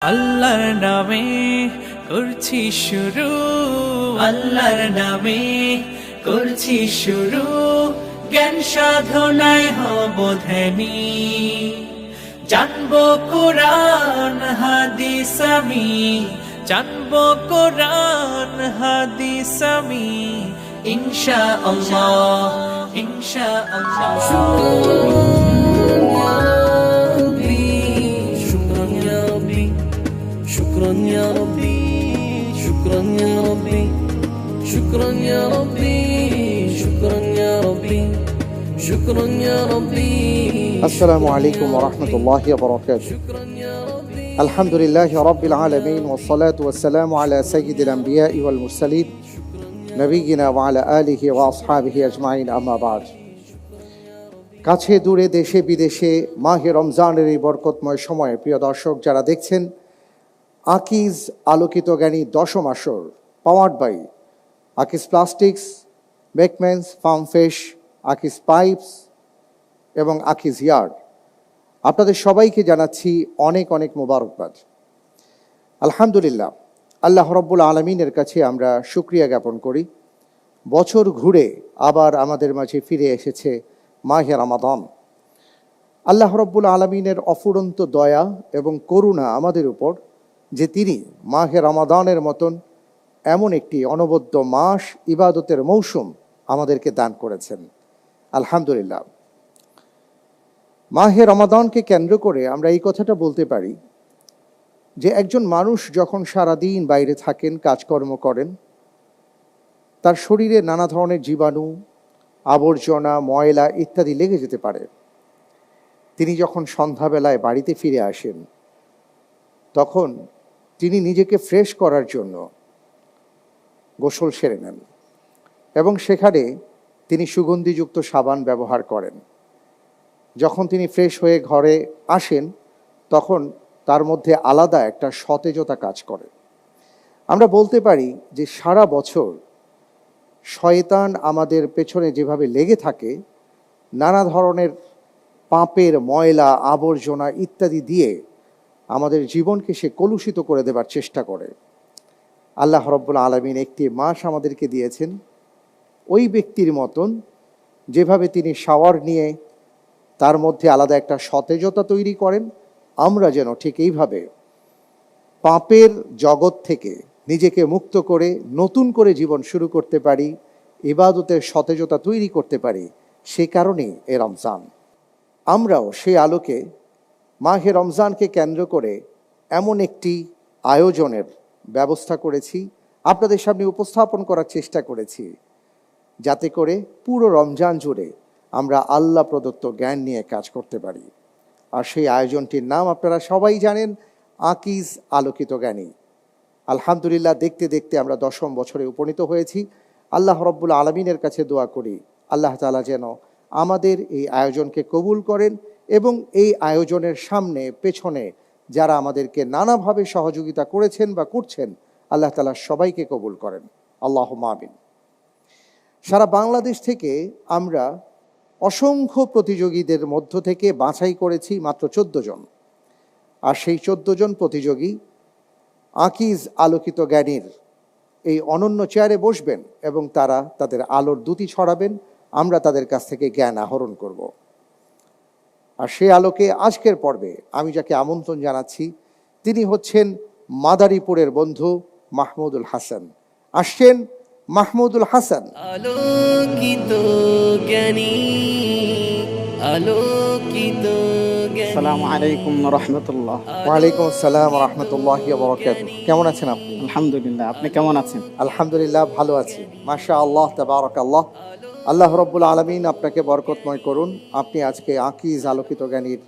আল্লাহর নামে করছি শুরু, আল্লাহর নামে করছি শুরু, জ্ঞান সাধনায় হব ধ্যানী। জানবো কোরআন হাদিস আমি, জানবো কোরআন হাদিস আমি, ইনশাআল্লাহ ইনশাআল্লাহ। شكرا يا ربي شكرا يا ربي شكرا يا ربي شكرا يا ربي شكرا يا ربي السلام عليكم ورحمة الله وبركاته. الحمد لله رب العالمين والصلاة والسلام على سيد الأنبياء والمرسلين نبينا وعلى آله وأصحابه أجمعين أما بعد. কাছে দূরে দেশে বিদেশে মাহে রমজানের এই বরকতময় সময়ে প্রিয় দর্শক যারা দেখছেন, আকিজ আলোকিত জ্ঞানী দশম আসর powered by Akij plastics, Bakemans, Farm Fresh, Akij pipes এবং আকিজ ইয়ার্ড, আপনাদের সবাইকে জানাচ্ছি অনেক অনেক মোবারকবাদ। আলহামদুলিল্লাহ, আল্লাহ রব্বুল আলমিনের কাছে আমরা শুকরিয়া জ্ঞাপন করি। বছর ঘুরে আবার আমাদের মাঝে ফিরে এসেছে মাহে রমাদান। আল্লাহ রব্বুল আলমিনের অফুরন্ত দয়া এবং করুণা আমাদের উপর যে তিনি মাহে রমাদানের মতন এমন একটি অনবদ্য মাস, ইবাদতের মৌসুম আমাদেরকে দান করেছেন। আলহামদুলিল্লাহ, মাহে রমাদানকে কেন্দ্র করে আমরা এই কথাটা বলতে পারি যে একজন মানুষ যখন সারাদিন বাইরে থাকেন, কাজকর্ম করেন, তার শরীরে নানা ধরনের জীবাণু, আবর্জনা, ময়লা ইত্যাদি লেগে যেতে পারে। তিনি যখন সন্ধ্যাবেলায় বাড়িতে ফিরে আসেন, তখন তিনি নিজেকে ফ্রেশ করার জন্য গোসল সেরে নেন এবং সেখানে তিনি সুগন্ধিযুক্ত সাবান ব্যবহার করেন। যখন তিনি ফ্রেশ হয়ে ঘরে আসেন, তখন তার মধ্যে আলাদা একটা সতেজতা কাজ করে। আমরা বলতে পারি যে সারা বছর শয়তান আমাদের পেছনে যেভাবে লেগে থাকে, নানা ধরনের পাপের ময়লা, আবর্জনা ইত্যাদি দিয়ে আমাদের জীবনকে সে কলুষিত করে দেবার চেষ্টা করে। আল্লাহ রব্বুল আলামিন একটি মাস আমাদেরকে দিয়েছেন ওই ব্যক্তির মতন, যেভাবে তিনি শাওয়ার নিয়ে তার মধ্যে আলাদা একটা সতেজতা তৈরি করেন, আমরা যেন ঠিক এইভাবে পাপের জগৎ থেকে নিজেকে মুক্ত করে নতুন করে জীবন শুরু করতে পারি, ইবাদতের সতেজতা তৈরি করতে পারি। সে কারণেই এ রমজান। আমরাও সেই আলোকে মাহে রমজানকে কেন্দ্র করে এমন একটি আয়োজনের ব্যবস্থা করেছি, আপনাদের সামনে উপস্থাপন করার চেষ্টা করেছি, যাতে করে পুরো রমজান জুড়ে আমরা আল্লাহ প্রদত্ত জ্ঞান নিয়ে কাজ করতে পারি। আর সেই আয়োজনটির নাম আপনারা সবাই জানেন, আকিজ আলোকিত জ্ঞানী। আলহামদুলিল্লাহ, দেখতে দেখতে আমরা দশম বছরে উপনীত হয়েছি। আল্লাহ রব্বুল আলমিনের কাছে দোয়া করি আল্লাহ তাআলা যেন আমাদের এই আয়োজনকে কবুল করেন এবং এই আয়োজনের সামনে পেছনে যারা আমাদেরকে নানাভাবে সহযোগিতা করেছেন বা করছেন, আল্লাহ তাআলা সবাইকে কবুল করেন, আল্লাহুম্মা আমিন। সারা বাংলাদেশ থেকে আমরা অসংখ্য প্রতিযোগীদের মধ্য থেকে বাছাই করেছি মাত্র 14 জন। আর সেই 14 জন প্রতিযোগী আকিজ আলোকিত জ্ঞানীর এই অনন্য চেয়ারে বসবেন এবং তারা তাদের আলোর দ্যুতি ছড়াবেন। আমরা তাদের কাছ থেকে জ্ঞান আহরণ করব। আর সেই আলোকে আজকের পর্বে আমি যাকে আমন্ত্রণ জানাচ্ছি, তিনি হচ্ছেন মাদারীপুরের বন্ধু মাহমুদুল হাসান। আসছেন মাহমুদুল হাসান। আলোকিত জ্ঞানী আলোকিত জ্ঞানী। আসসালামু আলাইকুম ওয়া রাহমাতুল্লাহ। ওয়া আলাইকুম আসসালাম ওয়া রাহমাতুল্লাহি ওয়া বারাকাতুহু। কেমন আছেন আপনি? আলহামদুলিল্লাহ, আপনি কেমন আছেন? আলহামদুলিল্লাহ, ভালো আছি। মাশাআল্লাহ, তাবারাকাল্লাহ। আল্লাহ রব্বুল আলামিন আপনাকে বরকতময় করুন। আপনি আজকে আকিজ আলোকিত জ্ঞানীর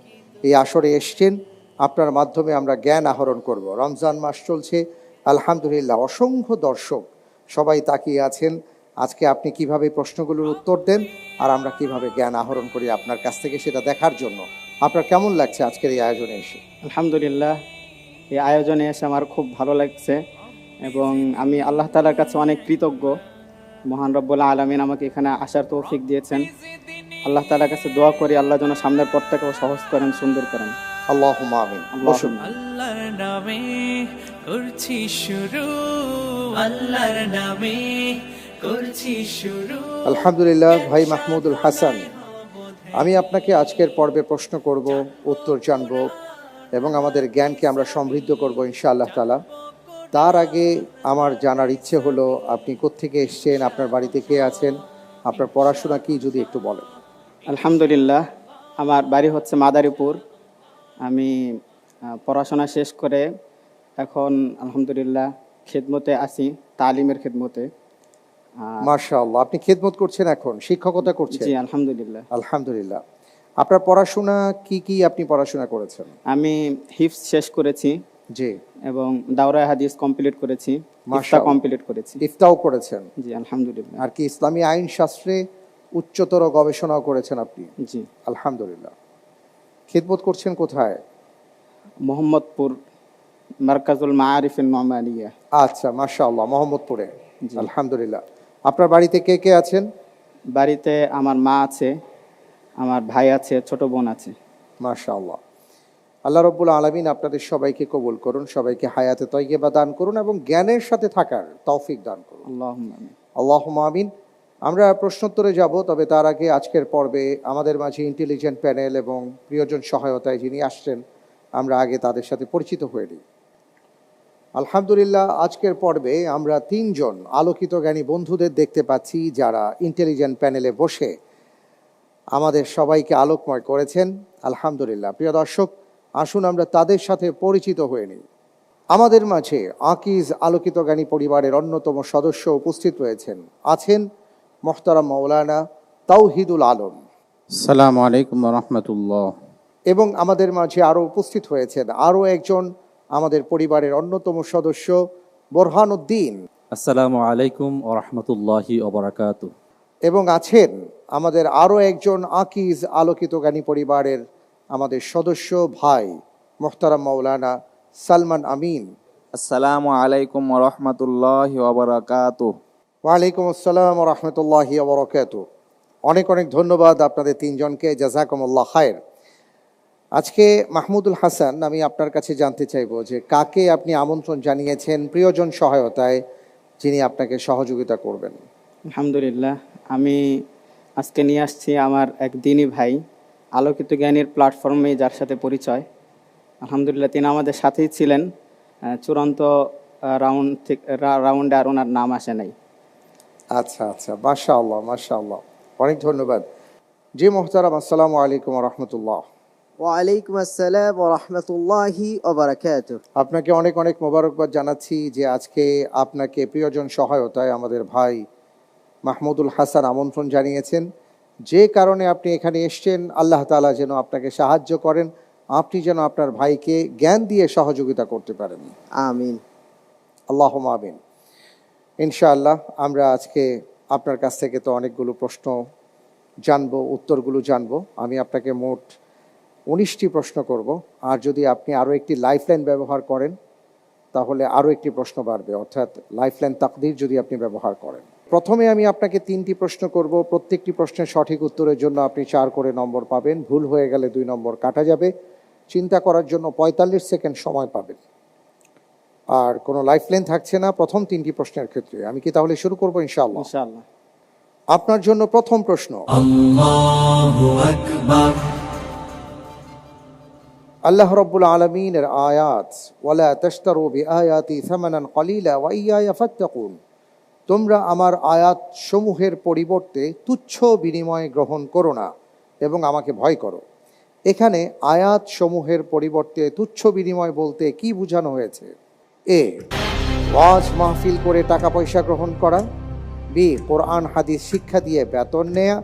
এই আসরে এসছেন, আপনার মাধ্যমে আমরা জ্ঞান আহরণ করব। রমজান মাস চলছে, আলহামদুলিল্লাহ, অসংখ্য দর্শক সবাই তাকিয়ে আছেন আজকে আপনি কিভাবে প্রশ্নগুলোর উত্তর দেন আর আমরা কিভাবে জ্ঞান আহরণ করি আপনার কাছ থেকে, সেটা দেখার জন্য। আপনার কেমন লাগছে আজকের এই আয়োজনে এসে? আলহামদুলিল্লাহ, এই আয়োজনে এসে আমার খুব ভালো লাগছে এবং আমি আল্লাহ তাআলার কাছে অনেক কৃতজ্ঞ। মহান রব্বুল আলামিন আমাকে এখানে আসার তৌফিক দিয়েছেন। আল্লাহ তাআলার কাছে দোয়া করি আল্লাহ যেন সামনের পথটাকেও সহজ করেন, সুন্দর করেন। আল্লাহুম্মা আমিন। বসুন। আল্লাহর নামে করছি শুরু, আল্লাহর নামে করছি শুরু। আলহামদুলিল্লাহ ভাই মাহমুদুল হাসান, আমি আপনাকে আজকের পর্বে প্রশ্ন করব, উত্তর জানব এবং আমাদের জ্ঞানকে আমরা সমৃদ্ধ করব ইনশাআল্লাহ তাআলা। তার আগে আমার জানার ইচ্ছে হলো আপনি কোত্থেকে এসেছেন, আপনার বাড়িতে কে আছেন, আপনার পড়াশোনা কি যদি একটু বলেন। আলহামদুলিল্লাহ, আমার বাড়ি হচ্ছে মাদারীপুর। আমি পড়াশোনা শেষ করে এখন আলহামদুলিল্লাহ খেদমতে আছি, তালিমের খেদমতে। মাশাআল্লাহ, আপনি খেদমত করছেন, এখন শিক্ষকতা করছেন। জি আলহামদুলিল্লাহ। আলহামদুলিল্লাহ। আপনার পড়াশোনা কি আপনি পড়াশোনা করেছেন? আমি হিফজ শেষ করেছি জি। এবং দাওরায়ে হাদিস কমপ্লিট করেছি, ইফতা মাশাআল্লাহ। কমপ্লিট করেছি। ইফতাও করেছেন। জি আলহামদুলিল্লাহ। আর কি ইসলামী আইন শাস্ত্রে উচ্চতর গবেষণাও করেছেন আপনি। জি। আলহামদুলিল্লাহ। খিদমত করছেন কোথায়? মোহাম্মদপুর মারকাজুল মাআরিফিন নোমানিয়া। আচ্ছা, মাশাআল্লাহ, মোহাম্মদপুরে। জি। আলহামদুলিল্লাহ। আপনার বাড়িতে কে কে আছেন? বাড়িতে আমার মা আছে, আমার ভাই আছে, ছোট বোন আছে। মাশাআল্লাহ। আল্লাহ রাব্বুল আলামিন আপনাদের সবাইকে কবুল করুন, সবাইকে হায়াতে তয়্যিবা দান করুন এবং জ্ঞানের সাথে থাকার তৌফিক দান করুন। আল্লাহুম্মা আমিন। আল্লাহুম্মা আমিন। আমরা প্রশ্নোত্তরে যাব, তবে তার আগে আজকের পর্বে আমাদের মাঝে ইন্টেলিজেন্ট প্যানেল এবং প্রিয়জন সহায়তায় যিনি আসছেন, আমরা আগে তাদের সাথে পরিচিত হয়ে নিই। আলহামদুলিল্লাহ, আজকের পর্বে আমরা তিনজন আলোকিত জ্ঞানী বন্ধুদের দেখতে পাচ্ছি যারা ইন্টেলিজেন্ট প্যানেলে বসে আমাদের সবাইকে আলোকময় করেছেন। আলহামদুলিল্লাহ। প্রিয় দর্শক, আসুন আমরা তাদের সাথে পরিচিত হয়ে নিই। আমাদের মাঝে আকিজ আলোকিত জ্ঞানী পরিবারের অন্যতম সদস্য উপস্থিত রয়েছেন, আছেন মোহতারাম মাওলানা তাওহিদুল আলম। আসসালামু আলাইকুম রহমতুল্লাহ। এবং আমাদের মাঝে আরও উপস্থিত হয়েছেন আরও একজন আমাদের পরিবারের অন্যতম সদস্য বোরহানউদ্দিন। আসসালামু আলাইকুম রহমতুল্লাহি ওবারাকাতু। এবং আছেন আমাদের আরও একজন আকিজ আলোকিত জ্ঞানী পরিবারের আমাদের সদস্য ভাই মোহতারাম মাওলানা সালমান আমিন। আসসালামু আলাইকুম রহমতুল্লাহি ওয়াবারাকাতু। ওয়ালাইকুম আসসালাম রহমতুল্লাহি ওবরাকাতু। অনেক অনেক ধন্যবাদ আপনাদের তিনজনকে, জাযাকুমুল্লাহ খায়ের। আজকে মাহমুদুল হাসান, আমি আপনার কাছে জানতে চাইব যে কাকে আপনি আমন্ত্রণ জানিয়েছেন প্রিয়জন সহায়তায়, যিনি আপনাকে সহযোগিতা করবেন। আলহামদুলিল্লাহ, আমি আজকে নিয়ে আসছি আমার এক দিনী ভাই, আলোকিত জ্ঞানীর প্ল্যাটফর্মে যার সাথে পরিচয়। আলহামদুলিল্লাহ, তিনি আমাদের সাথেই ছিলেন চূড়ান্ত রাউন্ডে, আর ওনার নাম আসে নাই। আচ্ছা আচ্ছা, মাশাআল্লাহ মাশাআল্লাহ, অনেক ধন্যবাদ। জি মোহতারাম, আসসালামু আলাইকুম রহমতুল্লাহ। ওয়ালাইকুম আসসালাম ওয়া রাহমাতুল্লাহি ওয়া বারাকাতুহু। আপনাকে অনেক অনেক মোবারকবাদ জানাচ্ছি যে আজকে আপনাকে প্রিয়জন সহায়তায় আমাদের ভাই মাহমুদুল হাসান আমন্ত্রণ জানিয়েছেন। যে কারণে আপনি এখানে এসছেন, আল্লাহ তাআলা যেন আপনাকে সাহায্য করেন, আপনি যেন আপনার ভাইকে জ্ঞান দিয়ে সহযোগিতা করতে পারেন। আমিন। আল্লাহুম্মা আমিন। ইনশাআল্লাহ আমরা আজকে আপনার কাছ থেকে তো অনেকগুলো প্রশ্ন জানবো, উত্তরগুলো জানবো। আমি আপনাকে মোট 19টি প্রশ্ন করব, আর যদি আপনি আরও একটি লাইফলাইন ব্যবহার করেন তাহলে আরও একটি প্রশ্ন বাড়বে, অর্থাৎ লাইফলাইন তাকদীর যদি আপনি ব্যবহার করেন। প্রথমে আমি আপনাকে 3টি প্রশ্ন করব, প্রত্যেকটি প্রশ্নের সঠিক উত্তরের জন্য আপনি 4 করে নম্বর পাবেন, ভুল হয়ে গেলে 2 নম্বর কাটা যাবে, চিন্তা করার জন্য 45 সেকেন্ড সময় পাবেন, আর কোনো লাইফলাইন থাকছে না প্রথম 3টি প্রশ্নের ক্ষেত্রে। আমি কি তাহলে শুরু করবো ইনশাআল্লাহ? ইনশাআল্লাহ। আপনার জন্য প্রথম প্রশ্ন। আল্লাহু আকবার। আল্লাহ রাব্বুল আলামিনের আয়াত, ওয়ালা তাশতারু বিআয়াতি সামানান কলিলা ওয়া ইয়া ফাত্তাকুন, তোমরা আমার আয়াত সমূহের পরিবর্তে তুচ্ছ বিনিময় গ্রহণ করো না এবং আমাকে ভয় করো। এখানে আয়াত সমূহের পরিবর্তে তুচ্ছ বিনিময় বলতে কি বোঝানো হয়েছে? এ, ওয়াজ মাহফিল করে টাকা পয়সা গ্রহণ করা, বি, কোরআন হাদিস শিক্ষা দিয়ে বেতন নেয়া,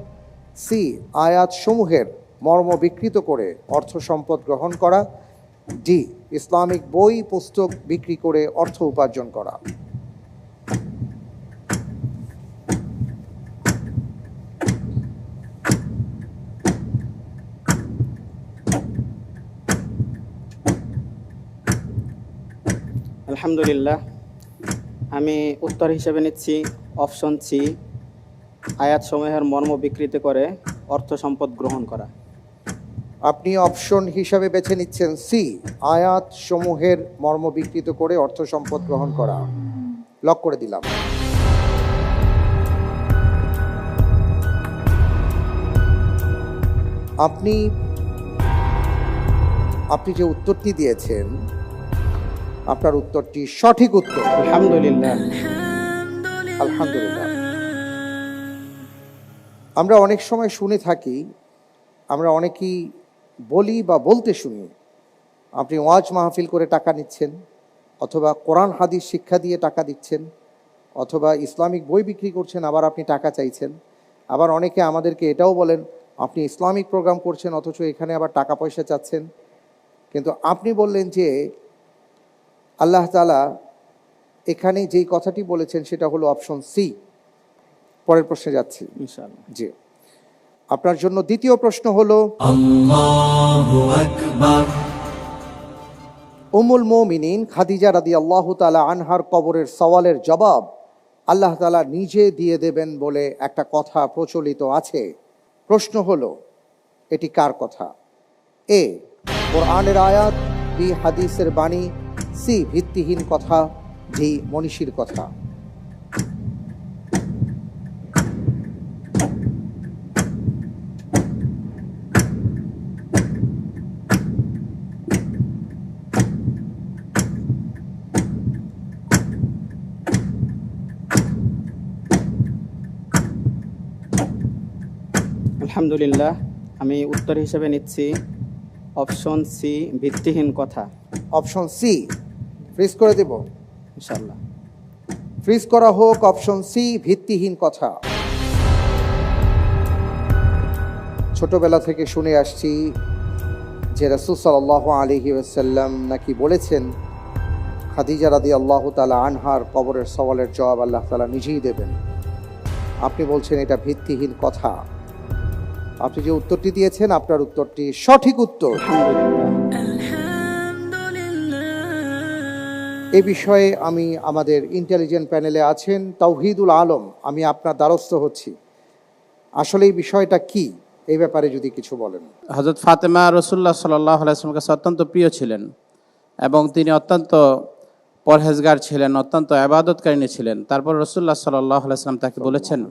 সি, আয়াত সমূহের মর্ম বিকৃত করে অর্থ সম্পদ গ্রহণ করা, ডি, ইসলামিক বই পুস্তক বিক্রি করে অর্থ উপার্জন করা। আলহামদুলিল্লাহ, আমি উত্তর হিসেবে নিচ্ছি অপশন সি, আয়াত সমূহের মর্ম বিকৃত করে অর্থ সম্পদ গ্রহণ করা। আপনি অপশন হিসাবে বেছে নিচ্ছেন সি, আয়াত সমূহের মর্ম বিকৃত করে অর্থ সম্পদ গ্রহণ করা। লক করে দিলাম। আপনি আপনি যে উত্তরটি দিয়েছেন, আপনার উত্তরটি সঠিক উত্তর। আলহামদুলিল্লাহ। আলহামদুলিল্লাহ। আমরা অনেক সময় শুনে থাকি, আমরা অনেকেই বলি বা বলতে শুনি, আপনি ওয়াজ মাহফিল করে টাকা নিচ্ছেন, অথবা কোরআন হাদিস শিক্ষা দিয়ে টাকা দিচ্ছেন, অথবা ইসলামিক বই বিক্রি করছেন, আবার আপনি টাকা চাইছেন। আবার অনেকে আমাদেরকে এটাও বলেন, আপনি ইসলামিক প্রোগ্রাম করছেন অথচ এখানে আবার টাকা পয়সা চাচ্ছেন। কিন্তু আপনি বললেন যে আল্লাহ তাআলা এখানে যেই কথাটি বলেছেন সেটা হলো অপশন সি। পরের প্রশ্নে যাচ্ছি ইনশাআল্লাহ। জি, আপনার জন্য দ্বিতীয় প্রশ্ন হলো, আল্লাহু আকবার। উম্মুল মুমিনিন খাদিজা রাদিয়াল্লাহু তাআলা আনহার কবরের সওয়ালের জবাব আল্লাহ তাআলা নিজে দিয়ে দেবেন বলে একটা কথা প্রচলিত আছে। প্রশ্ন হলো, এটি কার কথা? এ, কোরআনের আয়াত, বি, হাদিসের বাণী, সি, ভিত্তিহীন কথা, ডি, মনীষীর কথা। আলহামদুলিল্লাহ, আমি উত্তর হিসেবে নিচ্ছি অপশন সি, ভিত্তিহীন কথা। অপশন সি ফ্রিজ করে দেব। ইনশাআল্লাহ। ফ্রিজ করা হোক অপশন সি, ভিত্তিহীন কথা। ছোটবেলা থেকে শুনে আসছি যে রাসূল সাল্লাল্লাহু আলাইহি ওয়াসাল্লাম নাকি বলেছেন, খাদিজা রাদিয়াল্লাহু তাআলা আনহার কবরের সওয়ালের জবাব আল্লাহ তাআলা নিজেই দেবেন। আপনি বলছেন এটা ভিত্তিহীন কথা। আপনি যে উত্তরটি দিয়েছেন, আপনার উত্তরটি সঠিক উত্তর। এ বিষয়ে আমি আমাদের ইন্টেলিজেন্ট প্যানেলে আছেন তাওহীদুল আলম, আমি আপনার দ্বারস্থ হচ্ছি। আসলে এই বিষয়টা কি, এই ব্যাপারে যদি কিছু বলেন। হযরত ফাতেমা রাসূলুল্লাহ সাল্লাল্লাহু আলাইহি ওয়াসাল্লামের কাছে অত্যন্ত প্রিয় ছিলেন এবং তিনি অত্যন্ত পরহেজগার ছিলেন, অত্যন্ত ইবাদতকারিণী ছিলেন। তারপর রাসূলুল্লাহ সাল্লাল্লাহু আলাইহি ওয়াসাল্লাম তাকে বলেছেন,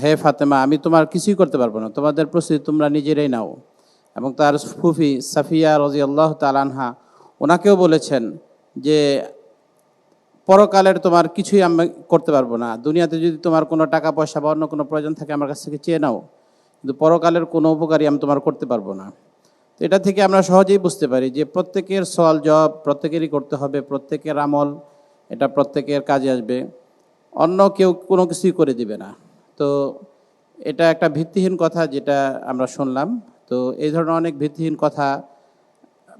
হে ফাতেমা, আমি তোমার কিছুই করতে পারবো না, তোমাদের প্রস্তুতি তোমরা নিজেরাই নাও। এবং তার ফুফি সাফিয়া রাদিয়াল্লাহু তাআলা আনহা ওনাকেও বলেছেন যে পরকালের তোমার কিছুই আমি করতে পারবো না, দুনিয়াতে যদি তোমার কোনো টাকা পয়সা বা অন্য কোনো প্রয়োজন থাকে আমার কাছ থেকে চেয়ে নাও, কিন্তু পরকালের কোনো উপকারই আমি তোমার করতে পারবো না। তো এটা থেকে আমরা সহজেই বুঝতে পারি যে প্রত্যেকের সওয়াল জবাব প্রত্যেকেরই করতে হবে, প্রত্যেকের আমল এটা প্রত্যেকের কাজে আসবে, অন্য কেউ কোনো কিছুই করে দিবে না। তো এটা একটা ভিত্তিহীন কথা যেটা আমরা শুনলাম। তো এই ধরনের অনেক ভিত্তিহীন কথা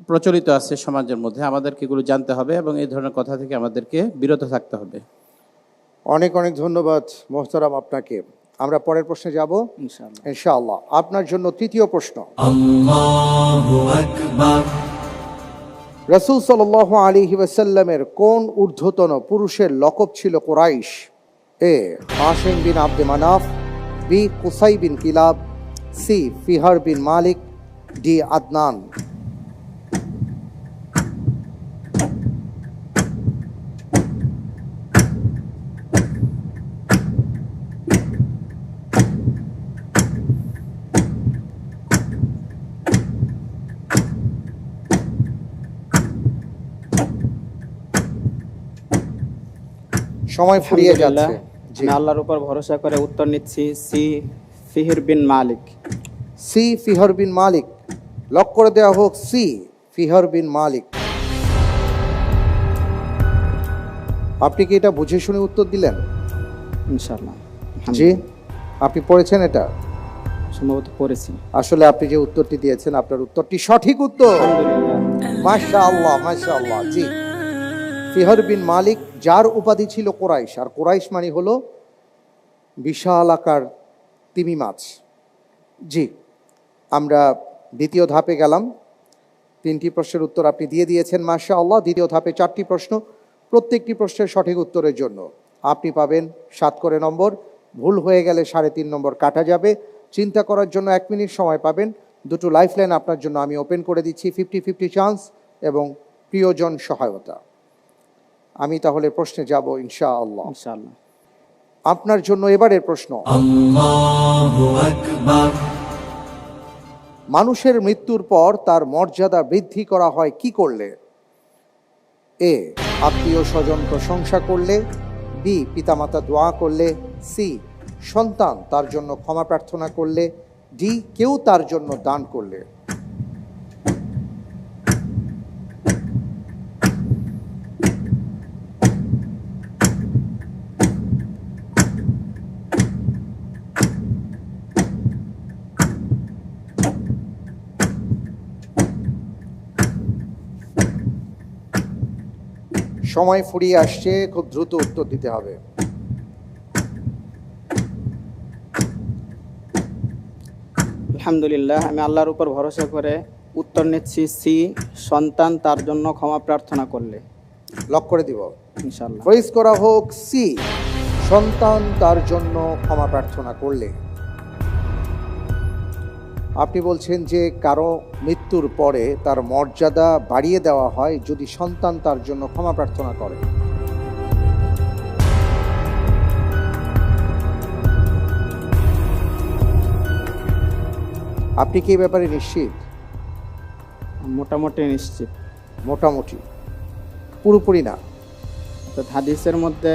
প্রচলিত আছে সমাজের মধ্যে, আমাদেরকে এগুলো জানতে হবে এবং এই ধরনের কথা থেকে আমাদেরকে বিরত থাকতে হবে। অনেক অনেক ধন্যবাদ মোহতারাম আপনাকে। আমরা পরের প্রশ্নে যাব ইনশাআল্লাহ। ইনশাআল্লাহ। আপনার জন্য তৃতীয় প্রশ্ন, আল্লাহু আকবার। রাসূল সাল্লাল্লাহু আলাইহি ওয়াসাল্লামের কোন ঊর্ধ্বতন পুরুষের লকব ছিল Quraish? A, Hashim bin Abde Manaf, B, Qusai bin Kilab, C, Fihr bin Malik, D, Adnan. সময় ফুরিয়ে আলহামদুলিল্লাহ, যাচ্ছে। জি, আমি আল্লাহর উপর ভরসা করে উত্তর নিচ্ছি সি, ফিহির বিন মালিক। সি, ফিহর বিন মালিক। লক করে দেওয়া হোক সি, ফিহর বিন মালিক। আপনি কি এটা বুঝে শুনে উত্তর দিলেন? ইনশাআল্লাহ। জি, আপনি পড়েছেন এটা? সম্ভবত পড়েছি। আসলে আপনি যে উত্তরটি দিয়েছেন, আপনার উত্তরটি সঠিক উত্তর। আলহামদুলিল্লাহ। মাশাআল্লাহ, মাশাআল্লাহ। জি, ফিহর বিন মালিক, যার উপাধি ছিল কুরাইশ, আর কুরাইশ মানে হলো বিশাল আকার তিমি মাছ। জি, আমরা দ্বিতীয় ধাপে গেলাম। 3টি প্রশ্নের উত্তর আপনি দিয়ে দিয়েছেন, মাশাআল্লাহ। দ্বিতীয় ধাপে 4টি প্রশ্ন, প্রত্যেকটি প্রশ্নের সঠিক উত্তরের জন্য আপনি পাবেন 7 করে নম্বর। ভুল হয়ে গেলে 3.5 নম্বর কাটা যাবে। চিন্তা করার জন্য 1 মিনিট সময় পাবেন। দুটো লাইফলাইন আপনার জন্য আমি ওপেন করে দিচ্ছি, 50-50 চান্স এবং প্রিয়জন সহায়তা। আমি তাহলে প্রশ্নে যাব ইনশাআল্লাহ। ইনশাআল্লাহ। আপনার জন্য এবারের প্রশ্ন, Allahu Akbar. মানুষের মৃত্যুর পর তার মর্যাদা বৃদ্ধি করা হয় কি করলে? এ, আত্মীয় স্বজন প্রশংসা করলে, বি, পিতামাতা দোয়া করলে, সি, সন্তান তার জন্য ক্ষমা প্রার্থনা করলে, ডি, কেউ তার জন্য দান করলে। সময় ফুরিয়ে আসছে, খুব দ্রুত উত্তর দিতে হবে। আলহামদুলিল্লাহ, আমি আল্লাহর উপর ভরসা করে উত্তর নিচ্ছি সি, সন্তান তার জন্য ক্ষমা প্রার্থনা করলে। লক করে দিব। ইনশাআল্লাহ। ফ্রিজ করা হোক, সি, সন্তান তার জন্য ক্ষমা প্রার্থনা করলে। আপনি বলছেন যে কারো মৃত্যুর পরে তার মর্যাদা বাড়িয়ে দেওয়া হয় যদি সন্তান তার জন্য ক্ষমা প্রার্থনা করে। আপনি কি এই ব্যাপারে নিশ্চিত? মোটামুটি নিশ্চিত। মোটামুটি, পুরোপুরি না। তো হাদিসের মধ্যে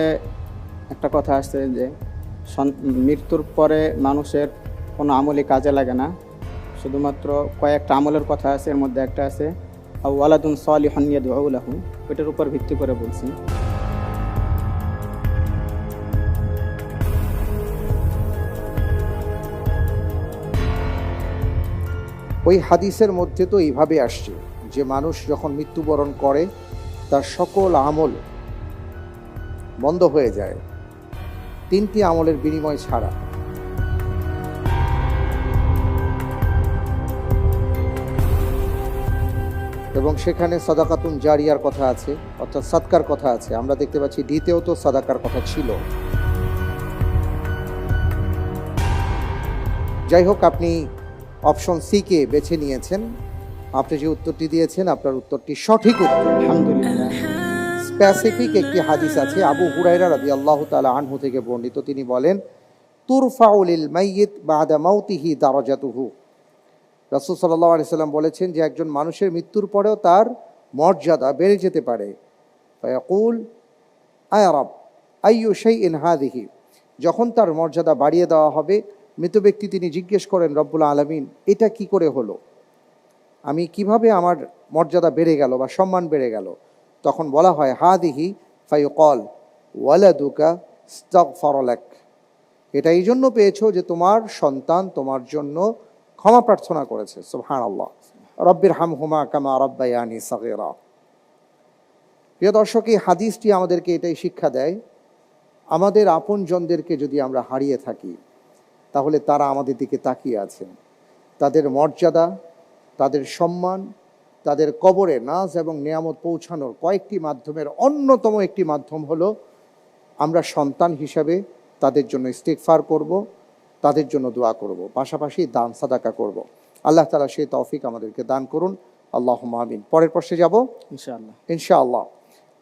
একটা কথা আসছে যে মৃত্যুর পরে মানুষের কোনো আমলই কাজে লাগে না, শুধুমাত্র কয়েকটা আমলের কথা আছে, এর মধ্যে একটা আছে ওয়ালাদুন সালিহুন ইয়াদউ লাহু, ওইটার উপর ভিত্তি করে বলছি। ওই হাদিসের মধ্যে তো এইভাবে আসছে যে মানুষ যখন মৃত্যুবরণ করে তার সকল আমল বন্ধ হয়ে যায়, 3টি আমলের বিনিময় ছাড়া। এবং সেখানে সাদাকাতুন জারিয়ার কথা আছে, অর্থাৎ সাদকার কথা আছে। আমরা দেখতে পাচ্ছি ডিতেও তো সাদাকার কথা ছিল। যাই হোক, আপনি অপশন সি কে বেছে নিয়েছেন। আপনি যে উত্তরটি দিয়েছেন আপনার উত্তরটি সঠিক উত্তর। আলহামদুলিল্লাহ। স্পেসিফিক একটি হাদিস আছে আবু হুরায়রা রাদিয়াল্লাহু তাআলা আনহু থেকে বর্ণিত। তিনি বলেন, তুরফাউ লিল মাইয়িত বাদা মাউতিহি দারাজাতুহু। রাসূল সাল্লাল্লাহু আলাইহি সাল্লাম বলেছেন যে একজন মানুষের মৃত্যুর পরেও তার মর্যাদা বেড়ে যেতে পারে। ফায়াকুল আয়া রাব আইয়ু শাইইন হাযিহি, যখন তার মর্যাদা বাড়িয়ে দেওয়া হবে, মৃত ব্যক্তি তিনি জিজ্ঞেস করেন, রব্বুল আলামিন, এটা কি করে হলো? আমি কিভাবে আমার মর্যাদা বেড়ে গেল বা সম্মান বেড়ে গেল? তখন বলা হয় হাদিহি ফায়ুকাল ওয়ালাদুকা ইস্তাগফারা লাক, এটা এই জন্য পেয়েছো যে তোমার সন্তান তোমার জন্য ক্ষমা প্রার্থনা করেছে। সুবহানাল্লাহ। রব্বির হামহুমা কামা রাব্বায়ানি সাগীরা। প্রিয় দর্শক, এই হাদিসটি আমাদেরকে এটাই শিক্ষা দেয়, আমাদের আপনজনদেরকে যদি আমরা হারিয়ে থাকি তাহলে তারা আমাদের দিকে তাকিয়ে আছেন। তাদের মর্যাদা, তাদের সম্মান, তাদের কবরে নাজ এবং নিয়ামত পৌঁছানোর কয়েকটি মাধ্যমের অন্যতম একটি মাধ্যম হলো আমরা সন্তান হিসাবে তাদের জন্য ইস্তিগফার করব, তাদের জন্য দোয়া করব, পাশাপাশি দান সাদাকা করব। আল্লাহ তাআলা সেই তৌফিক আমাদেরকে দান করুন। আল্লাহুম্মা আমিন। পরের প্রশ্নে যাব ইনশাআল্লাহ। ইনশাআল্লাহ।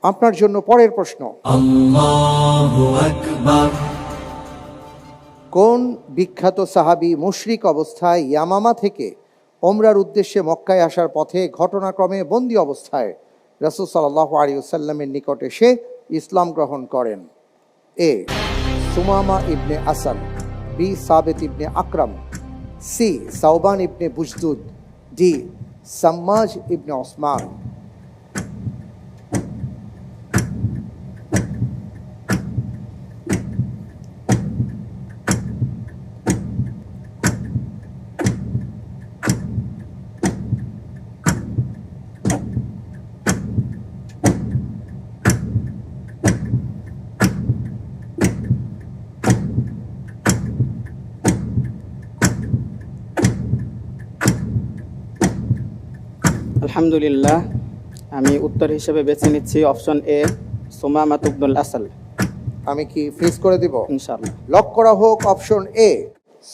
আপনার জন্য পরের প্রশ্ন, Allahu Akbar. কোন বিখ্যাত সাহাবী মুশরিক অবস্থায় ইয়ামামা থেকে ওমরার উদ্দেশ্যে মক্কায় আসার পথে ঘটনাক্রমে বন্দী অবস্থায় রাসূল সাল্লাল্লাহু আলাইহি ওয়াসাল্লামের নিকটে এসে ইসলাম গ্রহণ করেন? এ, সুমামা ইবনে আসাদ, বি, সাবিত ইবনে আকরাম, সি, সাওবান ইবনে বুজদুদ, ডি, সাম্মাজ ইবনে ওসমান। আলহামদুলিল্লাহ, আমি উত্তর হিসেবে বেছে নিচ্ছি অপশন এ, সুমামা ইবনুল আসাল। আমি কি ফ্রিজ করে দিব? ইনশাআল্লাহ। লক করা হোক অপশন এ,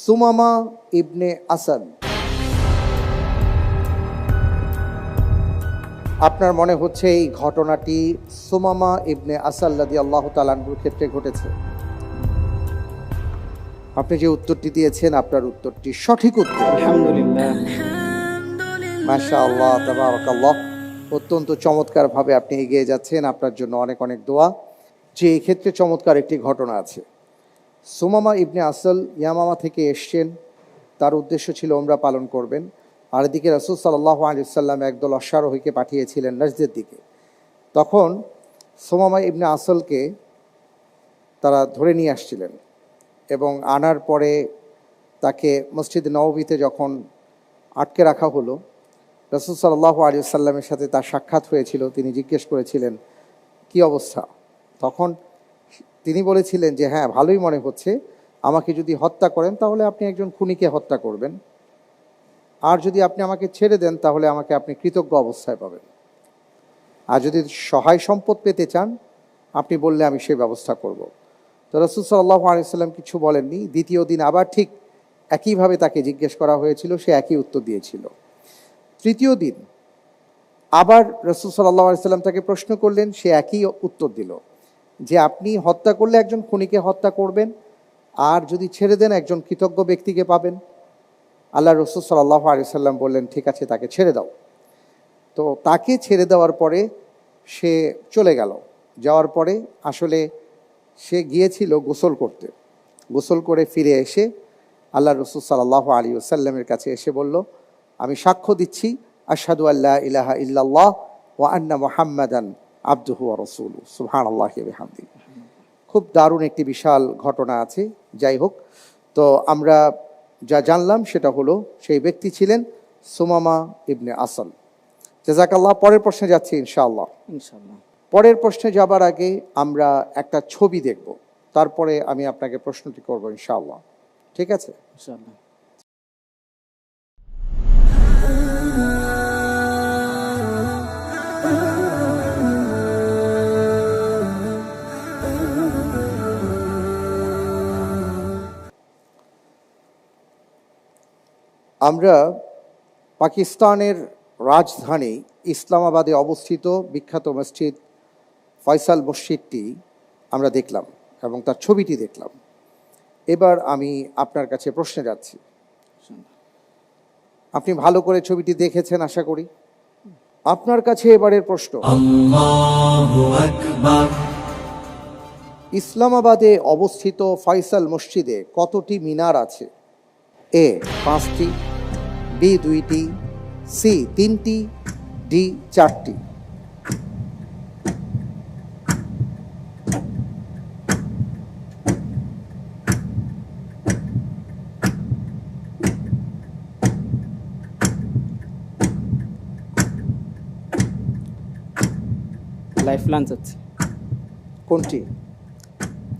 সুমামা ইবনে আসাদ। আপনার মনে হচ্ছে এই ঘটনাটি সুমামা ইবনে আসাল রাদিয়াল্লাহু তাআলা আনহুর ক্ষেত্রে ঘটেছে? আপনি যে উত্তরটি দিয়েছেন আপনার উত্তরটি সঠিক উত্তর। আলহামদুলিল্লাহ। মাশাআল্লাহ, তাবারাকাল্লাহ। অত্যন্ত চমৎকারভাবে আপনি এগিয়ে যাচ্ছেন। আপনার জন্য অনেক অনেক দোয়া। যে এই ক্ষেত্রে চমৎকার একটি ঘটনা আছে। সুমামা ইবনে আসল ইয়ামামা থেকে এসছেন, তার উদ্দেশ্য ছিল ওমরা পালন করবেন। আর এদিকে রাসূল সাল্লাল্লাহু আলাইহি ওয়াসাল্লাম একদল অশ্বারোহীকে পাঠিয়েছিলেন নাজদের দিকে। তখন সুমামা ইবনে আসলকে তারা ধরে নিয়ে আসছিলেন এবং আনার পরে তাকে মসজিদ নববীতে যখন আটকে রাখা হলো, রাসূল সাল্লাল্লাহু আলাইহি ওয়াসাল্লামের সাথে তার সাক্ষাৎ হয়েছিল। তিনি জিজ্ঞেস করেছিলেন কি অবস্থা। তখন তিনি বলেছিলেন যে হ্যাঁ, ভালোই মনে হচ্ছে, আমাকে যদি হত্যা করেন তাহলে আপনি একজন খুনিকে হত্যা করবেন, আর যদি আপনি আমাকে ছেড়ে দেন তাহলে আমাকে আপনি কৃতজ্ঞ অবস্থায় পাবেন, আর যদি সহায় সম্পদ পেতে চান আপনি বললে আমি সেই ব্যবস্থা করব। তো রাসূল সাল্লাল্লাহু আলাইহি ওয়াসাল্লাম কিছু বলেননি। দ্বিতীয় দিন আবার ঠিক একইভাবে তাকে জিজ্ঞেস করা হয়েছিল, সে একই উত্তর দিয়েছিল। তৃতীয় দিন আবার রাসূল সাল্লাল্লাহু আলাইহি ওয়াসাল্লাম তাকে প্রশ্ন করলেন, সে একই উত্তর দিল যে আপনি হত্যা করলে একজন খুনিকে হত্যা করবেন, আর যদি ছেড়ে দেন একজন কৃতজ্ঞ ব্যক্তিকে পাবেন। আল্লাহ রাসূল সাল্লাল্লাহু আলাইহি ওয়াসাল্লাম বললেন ঠিক আছে, তাকে ছেড়ে দাও। তো তাকে ছেড়ে দেওয়ার পরে সে চলে গেল। যাওয়ার পরে আসলে সে গিয়েছিল গোসল করতে। গোসল করে ফিরে এসে আল্লাহ রাসূল সাল্লাল্লাহু আলাইহি ওয়াসাল্লামের কাছে এসে বলল, আমি সাক্ষ্য দিচ্ছি আশহাদু আল্লা ইলাহা ইল্লাল্লাহ ওয়া আন্না মুহাম্মাদান আবদুহু ওয়া রাসূলুহু সুবহানাল্লাহি ওয়া বিহামদিহি। খুব দারুণ একটি বিশাল ঘটনা আছে। যাই হোক, তো আমরা যা জানলাম সেটা হলো সেই ব্যক্তি ছিলেন সুমামা ইবনে আসল। জাযাকাল্লাহ। পরের প্রশ্নে যাচ্ছি ইনশাআল্লাহ। ইনশাআল্লাহ। পরের প্রশ্নে যাবার আগে আমরা একটা ছবি দেখব, তারপরে আমি আপনাকে প্রশ্নটি করব ইনশাআল্লাহ। ঠিক আছে? ইনশাআল্লাহ। আমরা পাকিস্তানের রাজধানী ইসলামাবাদে অবস্থিত বিখ্যাত মসজিদ ফয়সাল মসজিদটি আমরা দেখলাম এবং তার ছবিটি দেখলাম। এবার আমি আপনার কাছে প্রশ্নে যাচ্ছি। আপনি ভালো করে ছবিটি দেখেছেন আশা করি। আপনার কাছে এবারের প্রশ্ন, আল্লাহু আকবার। ইসলামাবাদে অবস্থিত ফয়সাল মসজিদে কতটি মিনার আছে? এ 5টি, বি 2টি, সি 3টি, ডি 4টি। লাইফলাইন চাচ্ছি। কোনটি?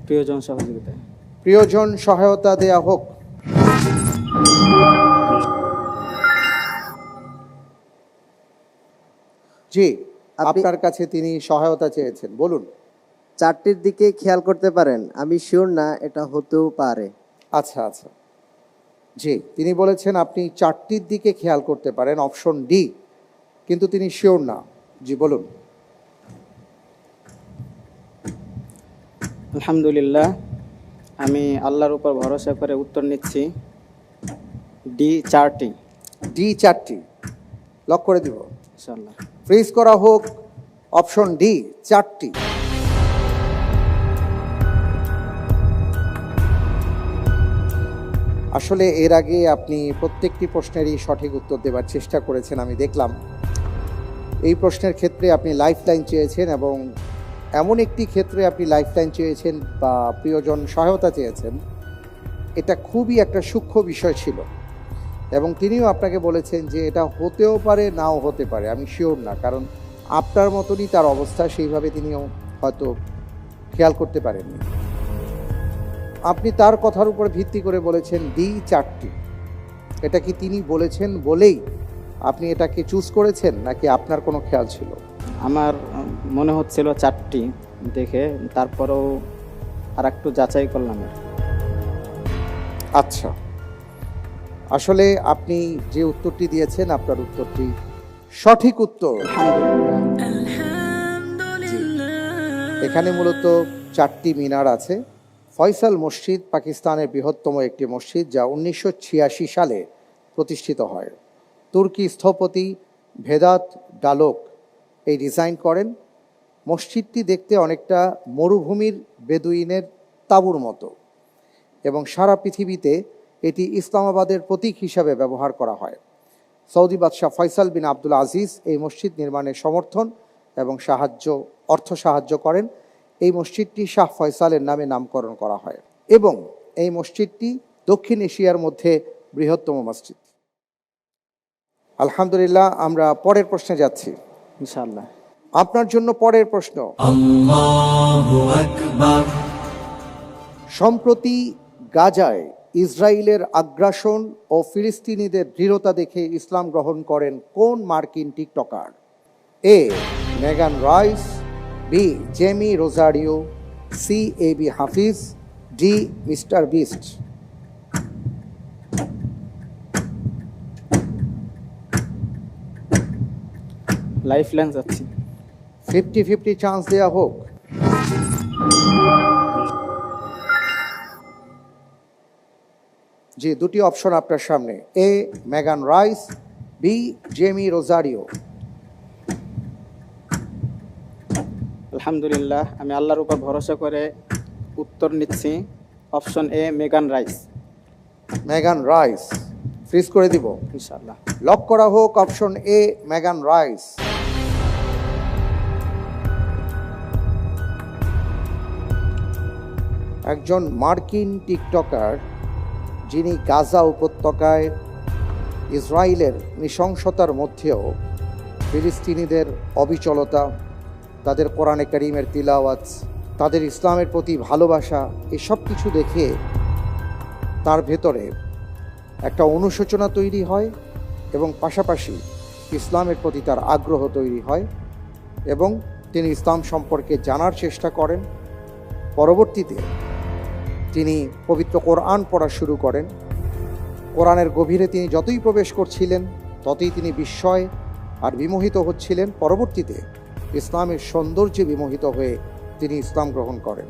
প্রিয়জন সহযোগিতায়। প্রিয়জন সহায়তা দেয়া হোক। জি, আপনার কাছে তিনি সহায়তা চেয়েছেন, বলুন। 4টির দিকে খেয়াল করতে পারেন, আমি শিওর না, এটা হতেও পারে। আচ্ছা আচ্ছা, জি, তিনি বলেছেন আপনি 4টির দিকে খেয়াল করতে পারেন, অপশন ডি, কিন্তু তিনি শিওর না। জি বলুন। আলহামদুলিল্লাহ, আমি আল্লাহর উপর ভরসা করে উত্তর নিচ্ছি ডি 4টি। ডি 4টি লক করে দিব। ইনশাআল্লাহ। ফ্রিজ করা হোক। অপশন ডি 4টি। আসলে এর আগে আপনি প্রত্যেকটি প্রশ্নেরই সঠিক উত্তর দেওয়ার চেষ্টা করেছেন, আমি দেখলাম। এই প্রশ্নের ক্ষেত্রে আপনি লাইফলাইন চেয়েছেন এবং এমন একটি ক্ষেত্রে আপনি লাইফলাইন চেয়েছেন বা প্রিয়জন সহায়তা চেয়েছেন, এটা খুবই একটা সূক্ষ্ম বিষয় ছিল এবং তিনিও আপনাকে বলেছেন যে এটা হতেও পারে নাও হতে পারে, আমি শিওর না, কারণ আপনার মতনই তার অবস্থা, সেইভাবে তিনিও হয়তো খেয়াল করতে পারেননি। আপনি তার কথার উপর ভিত্তি করে বলেছেন ডি 4টি। এটা কি তিনি বলেছেন বলেই আপনি এটাকে চুজ করেছেন নাকি আপনার কোনো খেয়াল ছিল? আমার মনে হচ্ছিল 4টি দেখে, তারপরেও আর একটু যাচাই করলাম। আচ্ছা, আসলে আপনি যে উত্তরটি দিয়েছেন আপনার উত্তরটি সঠিক উত্তর। আলহামদুলিল্লাহ। এখানে মূলত 4টি মিনার আছে। ফয়সাল মসজিদ পাকিস্তানের বৃহত্তম একটি মসজিদ, যা 1986 সালে প্রতিষ্ঠিত হয়। তুর্কি স্থপতি ভেদাত ডালোক এই ডিজাইন করেন। মসজিদটি দেখতে অনেকটা মরুভূমির বেদুইনের তাঁবুর মতো, এবং সারা পৃথিবীতে এটি ইসলামাবাদের প্রতীক হিসাবে ব্যবহার করা হয়। সৌদি বাদশাহ ফয়সাল বিন আব্দুল আজিজ এই মসজিদ নির্মাণে সমর্থন এবং অর্থ সাহায্য করেন। এই মসজিদটি শাহ ফয়সালের নামে নামকরণ করা হয়, এবং এই মসজিদটি দক্ষিণ এশিয়ার মধ্যে বৃহত্তম মসজিদ। আলহামদুলিল্লাহ, আমরা পরের প্রশ্নে যাচ্ছি। ইনশাআল্লাহ। আপনার জন্য পরের প্রশ্ন। Allahu Akbar. সম্প্রতি গাজায় ইসরায়েলের আগ্রাসন ও ফিলিস্তিনিদের দৃঢ়তা দেখে ইসলাম গ্রহণ করেন কোন মার্কিন TikToker? A Megan Rice, B Jamie Rosario, C A B Hafiz, D Mister Beast. Life line যাচ্ছি। 50-50 চান্স দেওয়া হোক। জি, দুটি অপশন আপনার সামনে, এ Megan Rice, B Jamie Rosario. আলহামদুলিল্লাহ, আমি আল্লাহর উপর ভরসা করে উত্তর নিচ্ছি অপশন এ মেগান রাইস। মেগান রাইস ফ্রিজ করে দিব। ইনশাআল্লাহ। লক করা হোক অপশন এ মেগান রাইস। একজন মার্কিন টিকটকার, যিনি গাজা উপত্যকায় ইসরায়েলের নৃশংসতার মধ্যেও ফিলিস্তিনিদের অবিচলতা, তাদের কোরআনে কারীমের তিলাওয়াত, তাদের ইসলামের প্রতি ভালোবাসা, এসব কিছু দেখে তার ভেতরে একটা অনুশোচনা তৈরি হয়, এবং পাশাপাশি ইসলামের প্রতি তার আগ্রহ তৈরি হয়, এবং তিনি ইসলাম সম্পর্কে জানার চেষ্টা করেন। পরবর্তীতে তিনি পবিত্র কোরআন পড়া শুরু করেন। কোরআনের গভীরে তিনি যতই প্রবেশ করছিলেন, ততই তিনি বিস্ময় আর বিমোহিত হচ্ছিলেন। পরবর্তীতে ইসলামের সৌন্দর্যে বিমোহিত হয়ে তিনি ইসলাম গ্রহণ করেন।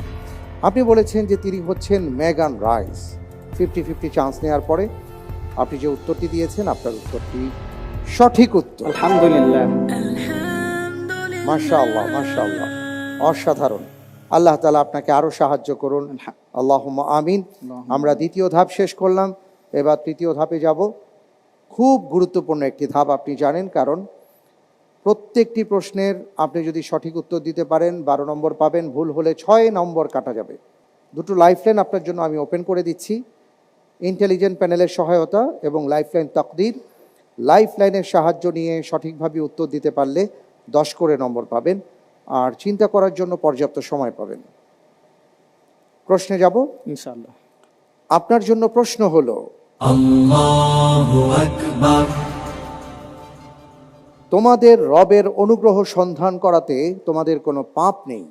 আপনি বলেছেন যে তিনি হচ্ছেন মেগান রাইস। 50-50 চান্স নেওয়ার পরে আপনি যে উত্তরটি দিয়েছেন, আপনার উত্তরটি সঠিক উত্তর। আলহামদুলিল্লাহ। মাশাআল্লাহ, মাশাআল্লাহ, অসাধারণ। আল্লাহ তাআলা আপনাকে আরো সাহায্য করুন, আল্লাহুম্মা আমিন। আমরা দ্বিতীয় ধাপ শেষ করলাম, এবার তৃতীয় ধাপে যাব। খুব গুরুত্বপূর্ণ একটি ধাপ, আপনি জানেন, কারণ প্রত্যেকটি প্রশ্নের আপনি যদি সঠিক উত্তর দিতে পারেন 12 নম্বর পাবেন, ভুল হলে 6 নম্বর কাটা যাবে। দুটো লাইফলাইন আপনার জন্য আমি ওপেন করে দিচ্ছি, ইন্টেলিজেন্ট প্যানেলের সহায়তা এবং লাইফলাইন তাকদীর। লাইফলাইনের সাহায্য নিয়ে সঠিকভাবে উত্তর দিতে পারলে 10 করে নম্বর পাবেন, আর চিন্তা করার জন্য পর্যাপ্ত সময় পাবেন। প্রশ্নে যাব। ইনশাআল্লাহ। আপনার জন্য প্রশ্ন হলো, Allahu Akbar. তোমাদের রবের অনুগ্রহ সন্ধান করাতে তোমাদের কোনো পাপ নেই।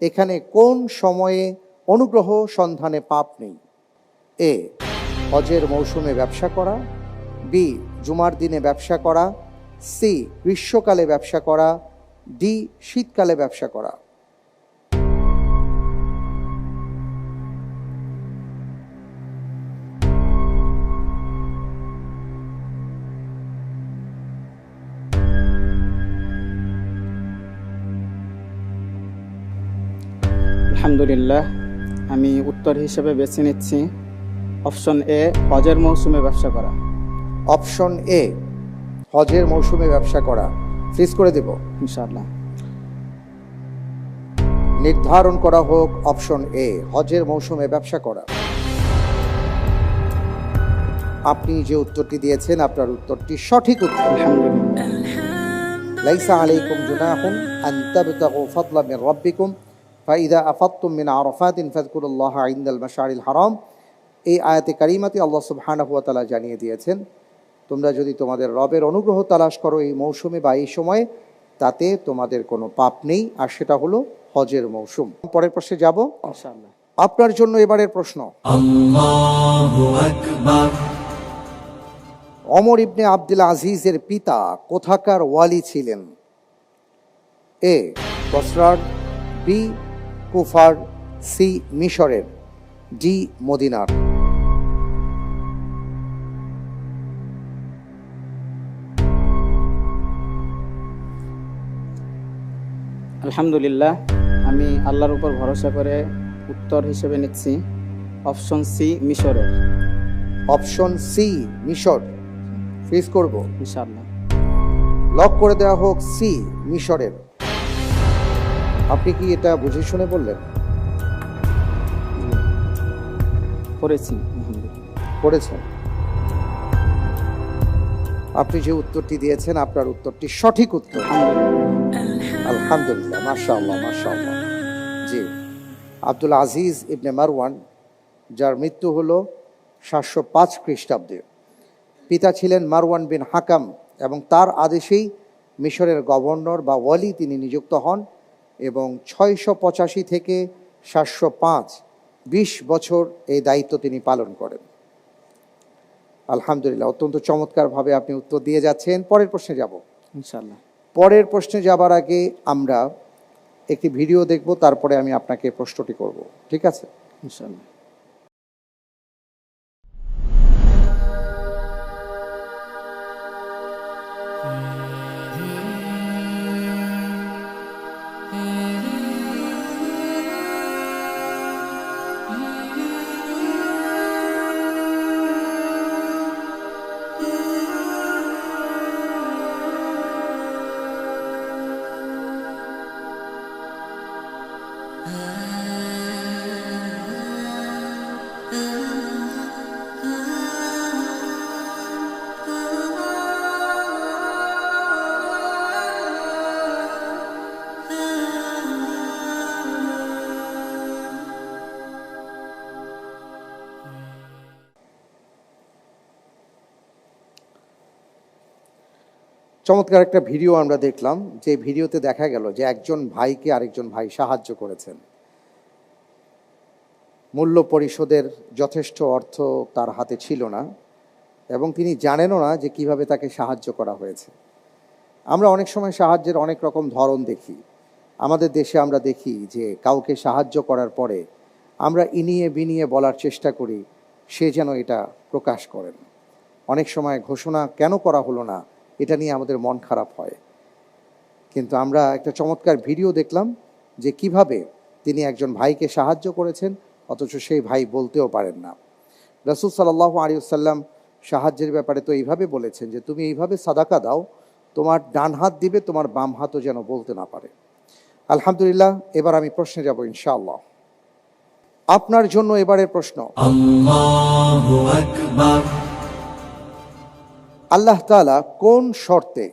এখানে কোন সময়ে অনুগ্রহ সন্ধানে পাপ নেই? এ হজের মৌসুমে ব্যবসা করা, বি জুমার দিনে ব্যবসা করা, সি গ্রীষ্মকালে ব্যবসা করা, ডি শীতকালে ব্যবসা করা। আলহামদুলিল্লাহ, আমি উত্তর হিসেবে বেছে নিচ্ছি অপশন এ হজের মৌসুমে ব্যবসা করা। অপশন এ হজের মৌসুমে ব্যবসা করা ফ্রিজ করে দেব। ইনশাআল্লাহ। নির্ধারণ করা হোক অপশন এ হজের মৌসুমে ব্যবসা করা। আপনি যে উত্তরটি দিয়েছেন, আপনার উত্তরটি সঠিক উত্তর। আলহামদুলিল্লাহ। লাইসা আলাইকুম জুনাহুন আন তাবতাগু ফাদলা মিন রাব্বিকুম ফাইদা আফাদতুম মিন আরাফাতিন ফাযকুরুল্লাহা ইনদাল মাশআরিল হারাম। এই আয়াতে কারিমাতে আল্লাহ সুবহানাহু ওয়া তাআলা জানিয়ে দিয়েছেন, তোমরা যদি তোমাদের রবের অনুগ্রহ তালাশ করো এই মৌসুমে বা এই সময়ে, তাতে তোমাদের কোনো পাপ নেই, আর সেটা হলো হজের মৌসুম। পরের প্রশ্নে যাব। ইনশাআল্লাহ। আপনার জন্য এবারের প্রশ্ন। Allahu Akbar. ওমর ইবনে আব্দুল আজিজের পিতা কোথাকার ওয়ালি ছিলেন? এ বসরার, বি কুফার, সি মিশরের, ডি মদিনার। আলহামদুলিল্লাহ, আমি আল্লাহর উপর ভরসা করে উত্তর হিসেবে নিচ্ছি অপশন সি মিশরের। অপশন সি মিশর ফ্রিজ করব, ইনশাআল্লাহ। লক করে দেওয়া হোক সি মিশরের। আপনি কি এটা বুঝে শুনে বললেন? পড়েছি আলহামদুলিল্লাহ। পড়েছেন। আপনি যে উত্তরটি দিয়েছেন আপনার উত্তরটি সঠিক উত্তর। আলহামদুলিল্লাহ, মাশাআল্লাহ মাশাআল্লাহ। জি, আব্দুল আজিজ ইবনে মারওয়ান, যার মৃত্যু হলো 705 খ্রিস্টাব্দে। পিতা ছিলেন মারওয়ান বিন হাকাম এবং তার আদেশেই মিশরের গভর্নর বা ওয়ালি তিনি নিযুক্ত হন এবং 685 থেকে 705, 20 বছর এই দায়িত্ব তিনি পালন করেন। আলহামদুলিল্লাহ, অত্যন্ত চমৎকারভাবে আপনি উত্তর দিয়ে যাচ্ছেন। পরের প্রশ্নে যাব ইনশাআল্লাহ। পরের প্রশ্নে যাবার আগে আমরা একটি ভিডিও দেখব, তারপরে আমি আপনাকে প্রশ্নটি করব, ঠিক আছে? ইনশাআল্লাহ। চমৎকার একটা ভিডিও আমরা দেখলাম, যে ভিডিওতে দেখা গেল যে একজন ভাইকে আরেকজন ভাই সাহায্য করেছেন। মূল্য পরিশোধের যথেষ্ট অর্থ তার হাতে ছিল না এবং তিনি জানেনও না যে কিভাবে তাকে সাহায্য করা হয়েছে। আমরা অনেক সময় সাহায্যের অনেক রকম ধরন দেখি। আমাদের দেশে আমরা দেখি যে কাউকে সাহায্য করার পরে আমরা ইনিয়ে বিনিয়ে বলার চেষ্টা করি সে যেন এটা প্রকাশ করেন। অনেক সময় ঘোষণা কেন করা হলো না এটা নিয়ে আমাদের মন খারাপ হয়। কিন্তু আমরা একটা চমৎকার ভিডিও দেখলাম যে কিভাবে তিনি একজন ভাইকে সাহায্য করেছেন, অথচ সেই ভাই বলতেও পারেন না। রাসূল সাল্লাল্লাহু আলাইহি ওয়াসাল্লাম সাহায্যের ব্যাপারে তো এইভাবে বলেছেন যে তুমি এইভাবে সাদাকা দাও, তোমার ডান হাত দিবে, তোমার বাম হাতও যেন বলতে না পারে। আলহামদুলিল্লাহ, এবার আমি প্রশ্নে যাব ইনশাআল্লাহ। আপনার জন্য এবারের প্রশ্ন, আল্লাহু আকবার। আল্লাহ তাআলা কোন শর্তে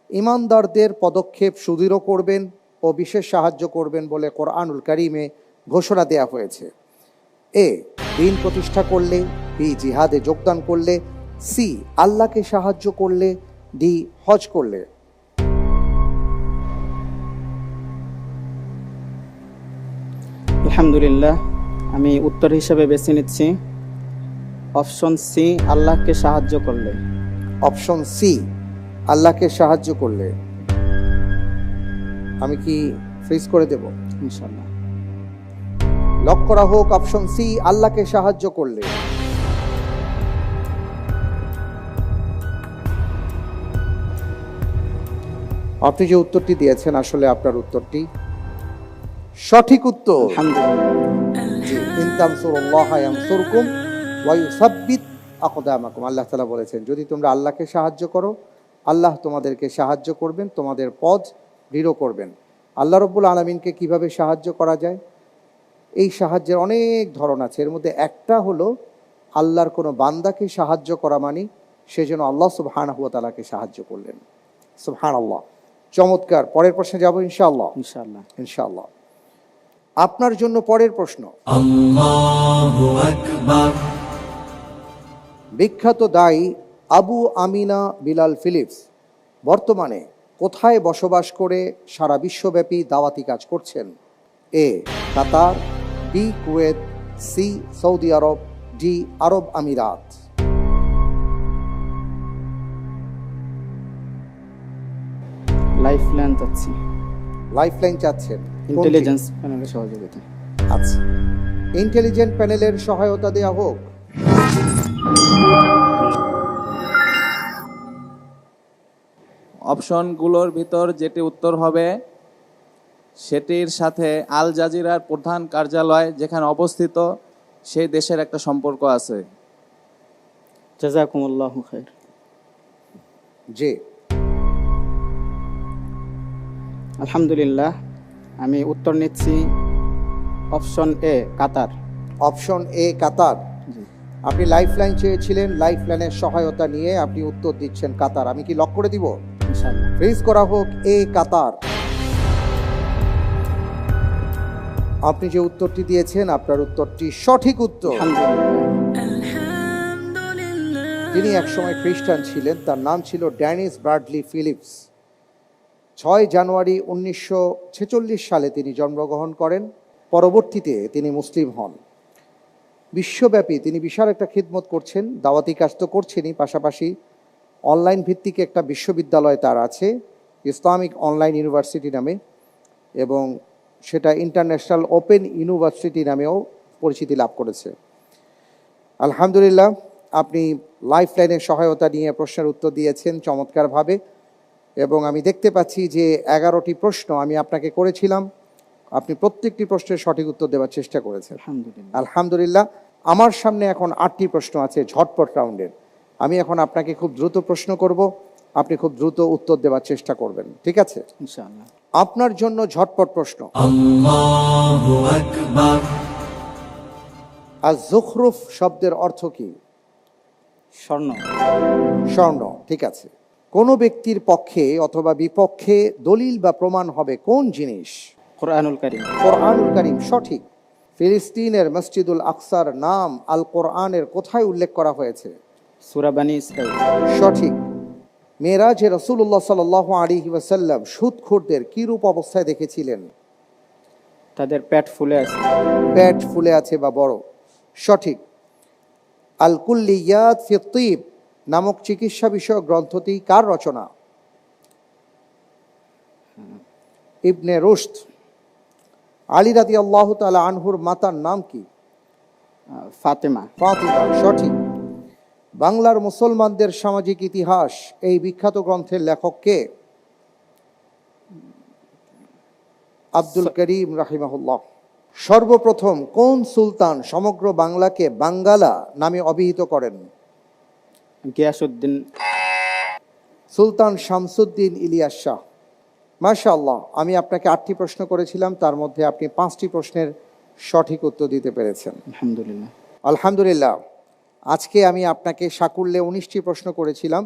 ঈমানদারদের পদক্ষেপ সুদৃঢ় করবেন ও বিশেষ সাহায্য করবেন বলে কোরআনুল কারীমে ঘোষণা দেয়া হয়েছে? এ দ্বীন প্রতিষ্ঠা করলে, বি জিহাদে যোগদান করলে, সি আল্লাহকে সাহায্য করলে, ডি হজ করলে। আলহামদুলিল্লাহ, আমি উত্তর হিসেবে বেছে নিচ্ছি অপশন সি আল্লাহকে সাহায্য করলে। অপশন সি আল্লাহকে সাহায্য করলে। আমি কি ফ্রিজ করে দেব? ইনশাআল্লাহ। লক করা হোক অপশন সি আল্লাহকে সাহায্য করলে। আপনি যে উত্তরটি দিয়েছেন আসলে আপনার উত্তরটি সঠিক উত্তর। আলহামদুলিল্লাহ। ইন তানসুরুল্লাহ ইয়ানসুরকুম ওয়া ইউসাব্বিত আকদামাকুম। আল্লাহ তাআলা বলেছেন যদি তোমরা আল্লাহকে সাহায্য করো আল্লাহ তোমাদেরকে সাহায্য করবেন, তোমাদের পথ দৃঢ় করবেন। আল্লাহ রাব্বুল আলামিনকে কিভাবে সাহায্য করা যায়? এই সাহায্যের অনেক ধরন আছে। এর মধ্যে একটা হলো আল্লাহর কোনো বান্দাকে সাহায্য করা, মানে সে যেন আল্লাহ সুবহানাহু ওয়া তাআলাকে সাহায্য করলেন। সুবহানাল্লাহ, চমৎকার। পরের প্রশ্নে যাব ইনশাআল্লাহ। ইনশাআল্লাহ। ইনশাআল্লাহ। আপনার জন্য পরের প্রশ্ন, আল্লাহু আকবার। বিখ্যাত দায়ী আবু আমিনা বিলাল ফিলিপস বর্তমানে কোথায় বসবাস করে সারা বিশ্বব্যাপী দাওয়াতি কাজ করছেন? এ কাতার, বি কুয়েত, সি সৌদি আরব, ডি আরব আমিরাত। লাইফ লাইন চাচ্ছি, লাইফ লাইন চাচ্ছেন কোনটি? ইন্টেলিজেন্স প্যানেলের সহযোগিতা। আচ্ছা, ইন্টেলিজেন্ট প্যানেলের সহায়তা দেওয়া হোক। অপশনগুলোর ভিতর যেটি উত্তর হবে সেটির সাথে আল জাজিরার প্রধান কার্যালয় যেখানে অবস্থিত সেই দেশের একটা সম্পর্ক আছে। জাযাকুমুল্লাহু খাইর। জি, আলহামদুলিল্লাহ, আমি উত্তর নিচ্ছি option A, Qatar. Option A, কাতার। জি। আপনি লাইফ লাইন চেয়েছিলেন, লাইফ লাইনের সহায়তা নিয়ে আপনি উত্তর দিচ্ছেন কাতার। আমি কি লক করে দিব? ইনশাআল্লাহ। ফ্রিজ করা হোক এ, কাতার। আপনি যে উত্তরটি দিয়েছেন আপনার উত্তরটি সঠিক উত্তর। আলহামদুলিল্লাহ। তিনি একসময় খ্রিস্টান ছিলেন, তার নাম ছিল ড্যানিস ব্রাডলি ফিলিপস। 6 জানুয়ারি 1946 সালে তিনি জন্মগ্রহণ করেন। পরবর্তীতে তিনি মুসলিম হন। বিশ্বব্যাপী তিনি বিশাল একটা খিদমত করছেন, দাওয়াতি কাজ তো করছেনই, পাশাপাশি অনলাইন ভিত্তিক একটা বিশ্ববিদ্যালয় তার আছে, ইসলামিক অনলাইন ইউনিভার্সিটি নামে, এবং সেটা ইন্টারন্যাশনাল ওপেন ইউনিভার্সিটি নামেও পরিচিতি লাভ করেছে। আলহামদুলিল্লাহ, আপনি লাইফ লাইনের সহায়তা নিয়ে প্রশ্নের উত্তর দিয়েছেন চমৎকারভাবে, এবং আমি দেখতে পাচ্ছি যে 11টি প্রশ্ন আমি আপনাকে করেছিলাম, আপনি প্রত্যেকটি প্রশ্নের সঠিক উত্তর দেওয়ার চেষ্টা করেছেন। আলহামদুলিল্লাহ। আলহামদুলিল্লাহ। আমার সামনে এখন 8টি প্রশ্ন আছে ঝটপট রাউন্ডের। আমি এখন আপনাকে খুব দ্রুত প্রশ্ন করব, আপনি খুব দ্রুত উত্তর দেওয়ার চেষ্টা করবেন, ঠিক আছে? ইনশাআল্লাহ। আপনার জন্য ঝটপট প্রশ্ন। Allahu Akbar. আজ-যুখরুফ শব্দের অর্থ কি? স্বর্ণ। স্বর্ণ, ঠিক আছে। কোন ব্যক্তির পক্ষে অথবা বিপক্ষে দলিল বা প্রমাণ হবে কোন জিনিস? কোরআনুল কারীম। কোরআনুল কারীম, সঠিক। ফিলিস্তিনের মসজিদুল আকসার নাম আল কোরআনের কোথায় উল্লেখ করা হয়েছে? সূরা বনী ইসরাঈল। সঠিক। মেরাজে রাসূলুল্লাহ সাল্লাল্লাহু আলাইহি ওয়াসাল্লাম সুদখোরদের কি রূপ অবস্থায় দেখেছিলেন? তাদের পেট ফুলে আছে। পেট ফুলে আছে বা বড়, সঠিক। আল কুল্লিয়াত ফি তিব নামক চিকিৎসা বিষয়ক গ্রন্থটি কার রচনা? ইবনে রুশদ। আলী রাদিয়াল্লাহু তাআলা আনহুর মাতার নাম কি? ফাতেমা। ফাতিমা, সঠিক। বাংলার মুসলমানদের সামাজিক ইতিহাস এই বিখ্যাত গ্রন্থের লেখক কে? আব্দুল করিম রাহিমাহুল্লাহ। সর্বপ্রথম কোন সুলতান সমগ্র বাংলাকে বাঙ্গালা নামে অভিহিত করেন? গিয়াসউদ্দিন। সুলতান শামসুদ্দিন ইলিয়াস শাহ। মাশাআল্লাহ, আমি আপনাকে 8টি প্রশ্ন করেছিলাম, তার মধ্যে আপনি 5টি প্রশ্নের সঠিক উত্তর দিতে পেরেছেন। আলহামদুলিল্লাহ। আলহামদুলিল্লাহ। আজকে আমি আপনাকে সাকুল্যে 19টি প্রশ্ন করেছিলাম,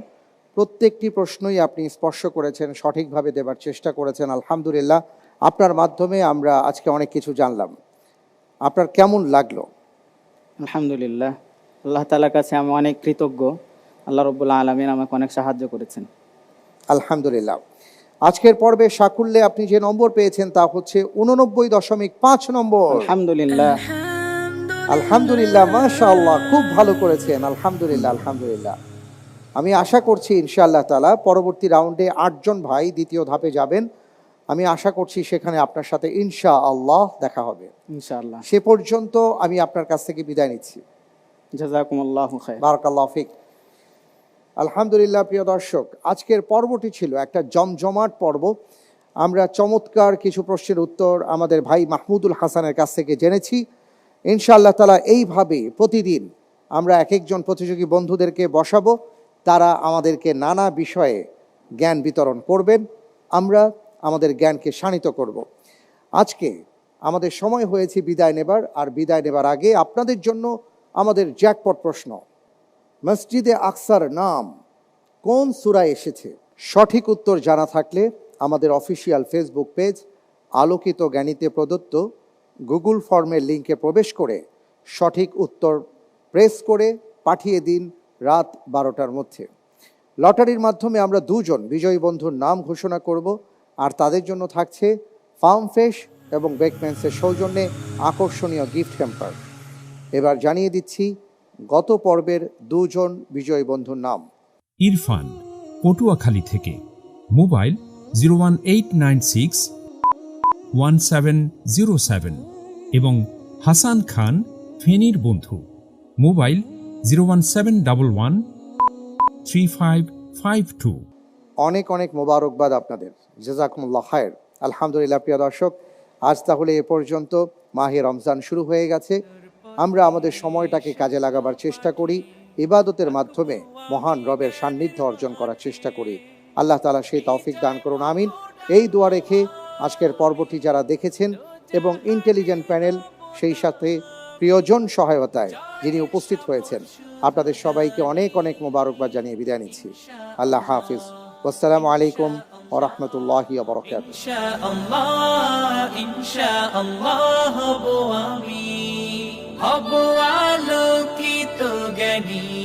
প্রত্যেকটি প্রশ্নই আপনি স্পর্শ করেছেন, সঠিকভাবে দেবার চেষ্টা করেছেন। আলহামদুলিল্লাহ, আপনার মাধ্যমে আমরা আজকে অনেক কিছু জানলাম। আপনার কেমন লাগলো? আলহামদুলিল্লাহ, আল্লাহ তাআলার কাছে আমি অনেক কৃতজ্ঞ। আল্লাহ রাব্বুল আলামিন আমাকে অনেক সাহায্য করেছেন। আলহামদুলিল্লাহ। আজকের পর্বে সাকুল্যে আপনি যে নম্বর পেয়েছেন তা হচ্ছে 89.5 নম্বর। আলহামদুলিল্লাহ। আলহামদুলিল্লাহ, মাশাআল্লাহ, খুব ভালো করেছেন। আলহামদুলিল্লাহ, আলহামদুলিল্লাহ। আমি আশা করছি ইনশাআল্লাহ তাআলা পরবর্তী রাউন্ডে 8 জন ভাই দ্বিতীয় ধাপে যাবেন। আমি আশা করছি সেখানে আপনার সাথে ইনশাআল্লাহ দেখা হবে। ইনশাআল্লাহ। সে পর্যন্ত আমি আপনার কাছ থেকে বিদায় নিচ্ছি। জাযাকুমুল্লাহু খাইর। বারাকাল্লাহু ফিক। আলহামদুলিল্লাহ, প্রিয় দর্শক, আজকের পর্বটি ছিল একটা জমজমাট পর্ব। আমরা চমৎকার কিছু প্রশ্নের উত্তর আমাদের ভাই মাহমুদুল হাসানের কাছ থেকে জেনেছি। ইনশাআল্লাহ তাআলা এইভাবে প্রতিদিন আমরা এক একজন প্রতিযোগী বন্ধুদেরকে বসাবো, তারা আমাদেরকে নানা বিষয়ে জ্ঞান বিতরণ করবেন, আমরা আমাদের জ্ঞানকে শানিত করব। আজকে আমাদের সময় হয়েছে বিদায় নেবার, আর বিদায় নেবার আগে আপনাদের জন্য আমাদের জ্যাকপট প্রশ্ন। মসজিদে আকসার নাম কোন সূরায় এসেছে? সঠিক উত্তর জানা থাকলে আমাদের অফিসিয়াল ফেসবুক পেজ আলোকিত জ্ঞানীতে প্রদত্ত গুগল ফর্মের লিঙ্কে প্রবেশ করে সঠিক উত্তর প্রেস করে পাঠিয়ে দিন রাত 12টার মধ্যে। লটারির মাধ্যমে আমরা 2 জন বিজয়ী বন্ধুর নাম ঘোষণা করব, আর তাদের জন্য থাকছে ফার্ম ফ্রেশ এবং বেকম্যান্সের সৌজন্যে আকর্ষণীয় গিফট হ্যাম্পার। এবার জানিয়ে দিচ্ছি গত পর্বের 2 জন বিজয়ী বন্ধুর নাম। ইরফান, পটুয়াখালী থেকে। মোবাইল 01896 1707 এবং হাসান খান ফেনীর বন্ধু, মোবাইল 01711 3552। অনেক অনেক মোবারকবাদ আপনাদের, জাযাকুমুল্লাহ খায়ের। আলহামদুলিল্লাহ প্রিয় দর্শক, আজ তাহলে এ পর্যন্ত মাহে রমজান শুরু হয়ে গেছে। আমরা আমাদের সময়টাকে কাজে লাগাবার চেষ্টা করি, ইবাদতের মাধ্যমে মহান রবের সান্নিধ্য অর্জন করার চেষ্টা করি। আল্লাহ তাআলা সেই তৌফিক দান করুন, আমিন। এই দোয়া রেখে আজকের পর্বটি যারা দেখেছেন এবং ইন্টেলিজেন্ট প্যানেল সেই সাথে প্রিয়জন সহায়তায় যিনি উপস্থিত হয়েছেন, আপনাদের সবাইকে অনেক অনেক মোবারকবাদ জানিয়ে বিদায় নিচ্ছি। আল্লাহ হাফিজ। আসসালামু আলাইকুম ওয়া রাহমাতুল্লাহি ওয়া বারাকাতুহু। ইনশাআল্লাহ হব আলোকিত জ্ঞানী।